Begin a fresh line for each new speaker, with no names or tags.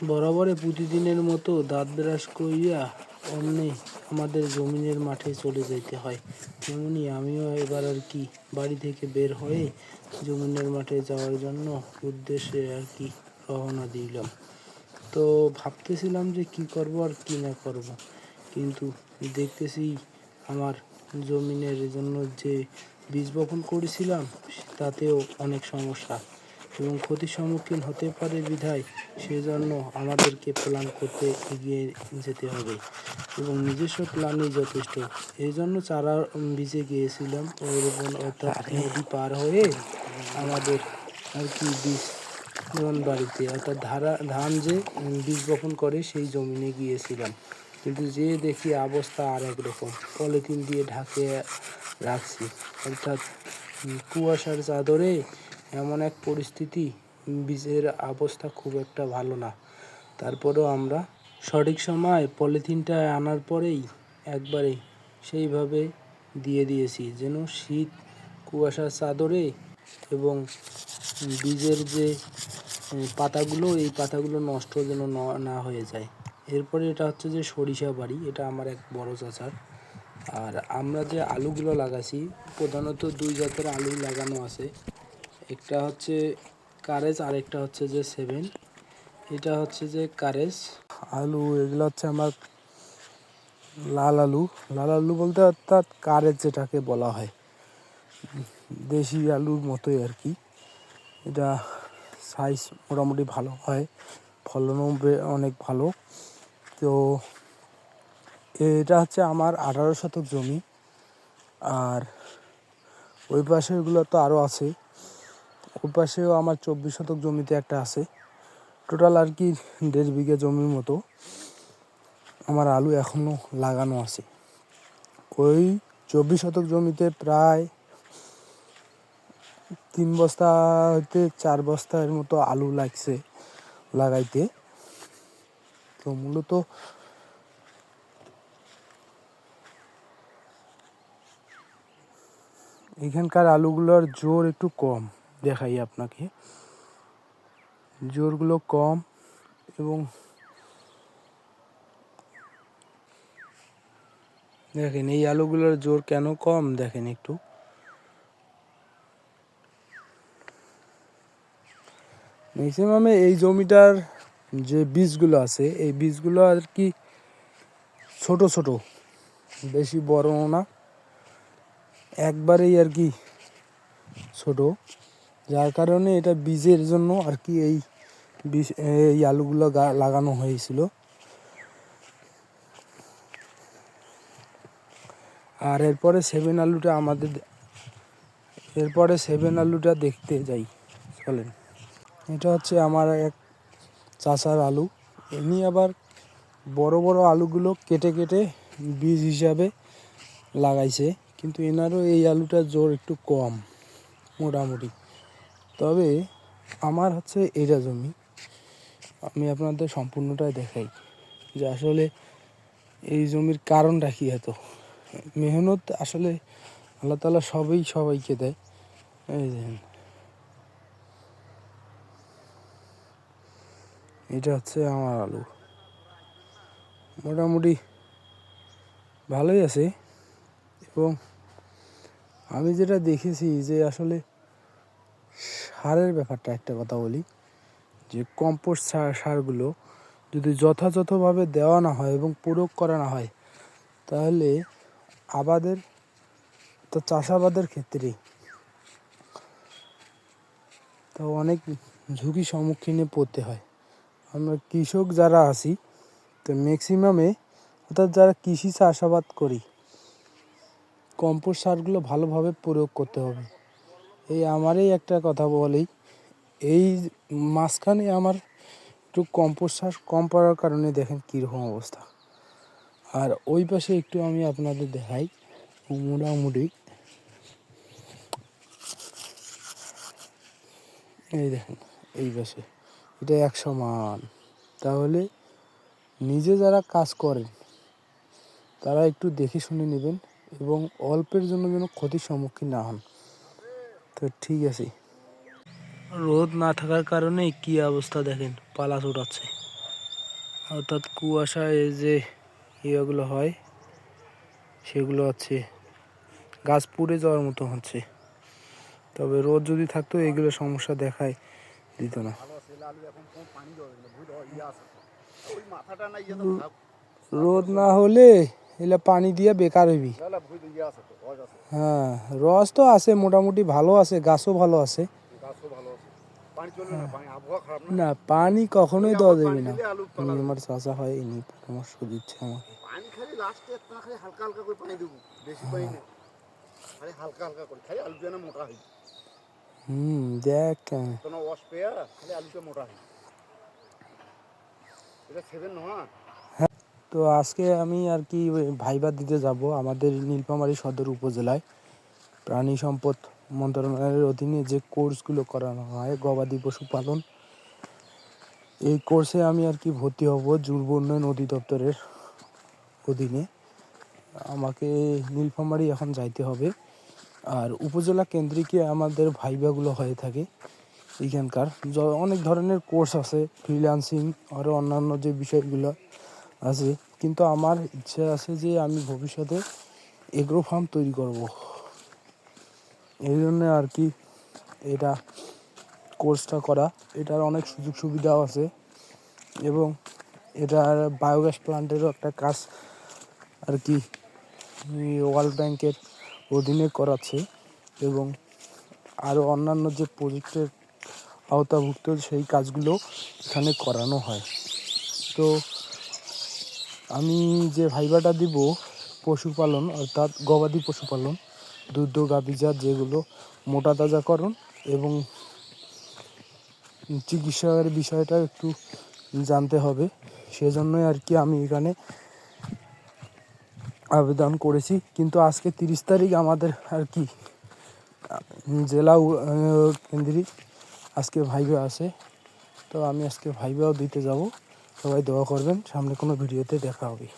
বরাবরে প্রতিদিনের মতো দাঁত ব্রাশ করিয়া অমনি আমাদের জমিনের মাঠে চলে যেতে হয়। তেমনি আমিও এবার আর কি বাড়ি থেকে বের হয়ে জমিনের মাঠে যাওয়ার জন্য উদ্দেশ্যে আর কি রওনা দিলাম। তো ভাবতেছিলাম যে কি করব আর কি না করব, কিন্তু দেখতেছি আমার জমিনের জন্য যে বীজ বপন করেছিলাম তাতেও অনেক সমস্যা এবং ক্ষতির সম্মুখীন হতে পারে বিধায় সেজন্য আমাদেরকে প্ল্যান করতে এগিয়ে যেতে হবে এবং নিজস্ব প্ল্যানই যথেষ্ট। এই জন্য চারা বীজে গিয়েছিলাম ওইরকম, অর্থাৎ নদী পার হয়ে আমাদের আর কি বীজ বাড়িতে, অর্থাৎ ধান যে বীজ বপন করে সেই জমিনে গিয়েছিলাম। কিন্তু যে দেখি অবস্থা আর একরকম, পলিথিন দিয়ে ঢাকে রাখছি, অর্থাৎ কুয়াশার চাদরে এমন এক পরিস্থিতি, বীজের অবস্থা খুব একটা ভালো না। তারপরেও আমরা সঠিক সময় পলিথিনটা আনার পরেই একবারে সেইভাবে দিয়ে দিয়েছি যেন শীত কুয়াশার চাদরে এবং বীজের যে পাতাগুলো, এই পাতাগুলো নষ্ট যেন না হয়ে যায়। এরপরে এটা হচ্ছে যে সরিষা বাড়ি, এটা আমার এক বড় চাচার। আর আমরা যে আলুগুলো লাগাইছি, প্রধানত দুই জাতের আলু লাগানো আছে। একটা হচ্ছে কারেজ, আর একটা হচ্ছে যে 7। এটা হচ্ছে যে কারেজ আলু, এগুলো হচ্ছে আমার লাল আলু। লাল আলু বলতে অর্থাৎ কারেজ যেটাকে বলা হয়, দেশি আলুর মতোই আর কি। এটা সাইজ মোটামুটি ভালো হয়, ফলনও অনেক ভালো। তো এটা হচ্ছে আমার 18 শতক জমি, আর ওই পাশেরগুলো তো আরও আছে। ওই পাশেও আমার 24 শতক জমিতে একটা আছে। টোটাল আর কি 1.5 বিঘা জমির মতো আমার আলু এখনও লাগানো আছে। ওই 24 শতক জমিতে প্রায় 3 বস্তা হইতে 4 বস্তার মতো আলু লাগছে লাগাইতে। তো মূলত এখানকার আলুগুলোর জোর একটু কম, দেখাই আপনাকে। জোরগুলো কম এবং দেখেন এই আলুগুলোর জোর কেন কম দেখেন একটু। ম্যাক্সিমামে এই জমিটার যে বীজগুলো আছে, এই বীজগুলো আর কি ছোট ছোট, বেশি বড় না, একবারেই আর কি ছোট, যার কারণে এটা বীজের জন্য আর কি এই আলুগুলো লাগানো হয়েছিল। আর এরপরে 7 আলুটা দেখতে যাই, চলেন। এটা হচ্ছে আমার এক চাচার আলু। এমনি আবার বড় বড় আলুগুলো কেটে কেটে বীজ হিসাবে লাগাইছে, কিন্তু এনারও এই আলুটার জোর একটু কম মোটামুটি। তবে আমার হচ্ছে এটা জমি, আমি আপনাদের সম্পূর্ণটাই দেখাই যে আসলে এই জমির কারণটা কী। এত মেহনত আসলে আল্লাহ তাআলা সবাইকে দেয়। এই দেখেন, এটা হচ্ছে আমার আলু, মোটামুটি ভালোই আছে। এবং আমি যেটা দেখেছি যে আসলে সারের ব্যাপারটা একটা কথা বলি, যে কম্পোস্ট সারগুলো যদি যথাযথভাবে দেওয়া না হয় এবং প্রয়োগ করা না হয়, তাহলে চাষাবাদের ক্ষেত্রে তো অনেক ঝুঁকির সম্মুখীনে পড়তে হয়। আমরা কৃষক যারা আছি, তো ম্যাক্সিমামে অর্থাৎ যারা কৃষি চাষাবাদ করি, কম্পোস্ট সারগুলো ভালোভাবে প্রয়োগ করতে হবে। আমারই একটা কথা বলি, এই মাঝখানে আমার একটু কম্পোস্ট সার কম পড়ার কারণে দেখেন কীরকম অবস্থা। আর ওই পাশে একটু আমি আপনাদের দেখাই, মোটামুটি এই দেখেন এই পাশে এটা 100 মান। তাহলে নিজে যারা কাজ করেন তারা একটু দেখে শুনে নেবেন এবং অল্পের জন্য যেন ক্ষতির সম্মুখীন না হন। তো ঠিক আছে, রোদ না থাকার কারণে কি অবস্থা দেখেন, পালা চড়াচ্ছে। অর্থাৎ কুয়াশায় যে ইয়েগুলো হয় সেগুলো হচ্ছে গাছ পুড়ে যাওয়ার মতো হচ্ছে। তবে রোদ যদি থাকতো এগুলো সমস্যা দেখায় দিত না। রোদ না হলে এগুলো পানি দিয়ে বেকার হইবি। হ্যাঁ, রস তো আছে মোটামুটি, ভালো আছে, গাছও ভালো আছে। না, পানি কখনোই দেওয়া যাবে না। আমার চাচা হয়, ইনি পরামর্শ দিচ্ছে আমাকে।
পানি খালি লাস্টে খালি হালকা হালকা করে পানি দেবো, বেশি পানি না, খালি হালকা হালকা করে, খালি আলু যেন মোটা হয়।
দেখ
কোনো ওয়াশ পেয়া খালি আলুটা মোটা হয়, এটা সেভেন নয়।
তো আজকে আমি আর কি ভাইবা দিতে যাব আমাদের নীলফামারী সদর উপজেলায়। প্রাণী সম্পদ মন্ত্রণালয়ের অধীনে যে কোর্সগুলো করানো হয় গবাদি পশুপালন, এই কোর্সে আমি আর কি ভর্তি হব যুব উন্নয়ন অধিদপ্তরের অধীনে। আমাকে নীলফামারী এখন যাইতে হবে। আর উপজেলা কেন্দ্রিকে আমাদের ভাইবাগুলো হয়ে থাকে। এখানকার অনেক ধরনের কোর্স আছে, ফ্রিল্যান্সিং আরও অন্যান্য যে বিষয়গুলো আছে। কিন্তু আমার ইচ্ছা আছে যে আমি ভবিষ্যতে এগ্রো ফার্ম তৈরি করব। এই জন্য আর কি এটা কোর্সটা করা। এটার অনেক সুযোগ সুবিধাও আছে এবং এটার বায়োগ্যাস প্লান্টেরও একটা কাজ আর কি ওয়ার্ল্ড ব্যাংকের অধীনে করাচ্ছে এবং আরও অন্যান্য যে প্রজেক্টের আওতাভুক্ত সেই কাজগুলো এখানে করানো হয়। তো আমি যে ভাইবাটা দিব পশুপালন, অর্থাৎ গবাদি পশুপালন, দুগ্ধ গাভীজাত যেগুলো, মোটা তাজাকরণ এবং চিকিৎসার বিষয়টা একটু জানতে হবে। সেজন্যই আর কি আমি এখানে আবেদন করেছি। কিন্তু আজকে 30 তারিখ আমাদের আর কি জেলা কেন্দ্রিক আজকে ভাইবা আছে। তো আমি আজকে ভাইবাও দিতে যাব। সবাই দোয়া করবেন, সামনে কোনো ভিডিওতে দেখা হবে।